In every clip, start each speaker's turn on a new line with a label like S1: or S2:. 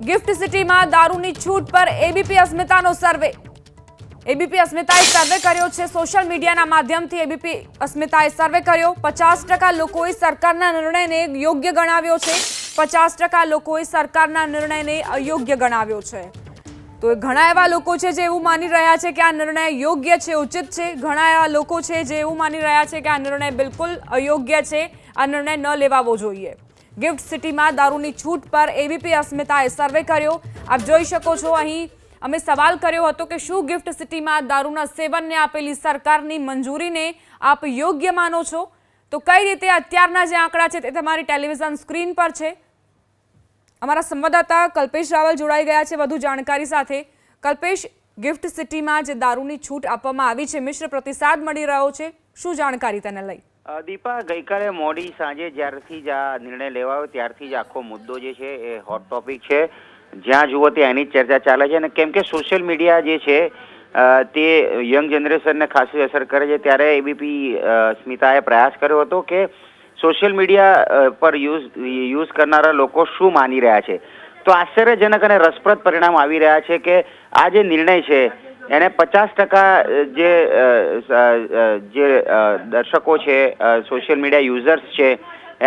S1: Gift સિટીમાં દારૂની છૂટ પર એબીપી અસ્મિતાનો સર્વે। એબીપી અસ્મિતાએ સર્વે કર્યો છે। સોશિયલ મીડિયાના માધ્યમથી એબીપી અસ્મિતાએ સર્વે કર્યો। 50% લોકોએ સરકારના નિર્ણયને યોગ્ય ગણાવ્યો છે। 50% લોકોએ સરકારના નિર્ણયને અયોગ્ય ગણાવ્યો છે। તો ઘણા એવા લોકો છે જે એવું માની રહ્યા છે કે આ નિર્ણય યોગ્ય છે, ઉચિત છે। ઘણા એવા લોકો છે જે એવું માની રહ્યા છે કે આ નિર્ણય બિલકુલ અયોગ્ય છે, આ નિર્ણય ન લેવાવો જોઈએ। ગિફ્ટ સિટીમાં દારૂની છૂટ પર એબીપી અસ્મિતાએ સર્વે કર્યો। આપ જોઈ શકો છો, અહીં અમે સવાલ કર્યો હતો કે શું ગિફ્ટ સિટીમાં દારૂના સેવનને આપેલી સરકારની મંજૂરીને આપ યોગ્ય માનો છો? તો કઈ રીતે અત્યારના જે આંકડા છે તે તમારી ટેલિવિઝન સ્ક્રીન પર છે। અમારા સંવાદદાતા કલ્પેશ રાવલ જોડાઈ ગયા છે વધુ જાણકારી સાથે। કલ્પેશ, ગિફ્ટ સિટીમાં જે દારૂની છૂટ આપવામાં આવી છે, મિશ્ર પ્રતિસાદ મળી રહ્યો છે, શું જાણકારી તેને લઈ?
S2: દીપા, ગઈકાલે મોડી સાંજે જ્યારથી જ આ નિર્ણય લેવાયો ત્યારથી જ આખો મુદ્દો જે છે એ હોટ ટોપિક છે। જ્યાં જુઓ ત્યાં એની જ ચર્ચા ચાલે છે અને કેમ કે સોશિયલ મીડિયા જે છે તે યંગ જનરેશનને ખાસી અસર કરે છે, ત્યારે એબીપી સ્મિતાએ પ્રયાસ કર્યો હતો કે સોશિયલ મીડિયા પર યુઝ કરનારા લોકો શું માની રહ્યા છે। તો આશ્ચર્યજનક અને રસપ્રદ પરિણામ આવી રહ્યા છે કે આ જે નિર્ણય છે એને 50% જે દર્શકો છે, સોશિયલ મીડિયા યુઝર્સ છે,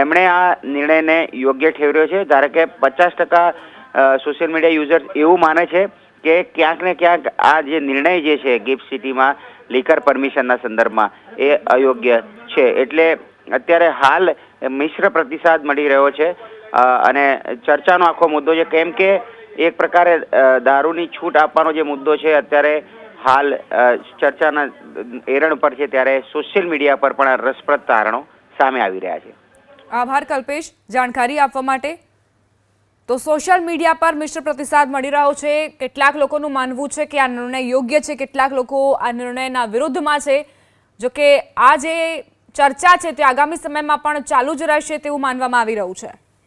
S2: એમણે આ નિર્ણયને યોગ્ય ઠેરવ્યો છે। જ્યારે કે 50% સોશિયલ મીડિયા યુઝર્સ એવું માને છે કે ક્યાંક ને ક્યાંક આ જે નિર્ણય જે છે ગિફ્ટ સિટીમાં લીકર પરમિશનના સંદર્ભમાં એ અયોગ્ય છે। એટલે અત્યારે હાલ મિશ્ર પ્રતિસાદ મળી રહ્યો છે અને ચર્ચાનો આખો મુદ્દો છે, કેમ કે એક પ્રકારે દારૂની છૂટ આપવાનો જે મુદ્દો છે અત્યારે હાલ ચર્ચાના એરણ પર છે, ત્યારે સોશિયલ મીડિયા પર પણ રસપ્રદ તારણો સામે આવી રહ્યા છે।
S1: આભાર કલ્પેશ જાણકારી આપવા માટે। તો સોશિયલ મીડિયા પર મિશ્ર પ્રતિસાદ મળી રહ્યો છે। કેટલાક લોકોનું માનવું છે કે આ નિર્ણય યોગ્ય છે, કેટલાક લોકો આ નિર્ણયના વિરુદ્ધમાં છે। જો કે આ જે ચર્ચા છે તે આગામી સમયમાં પણ ચાલુ જ રહેશે તેવું માનવામાં આવી રહ્યું છે।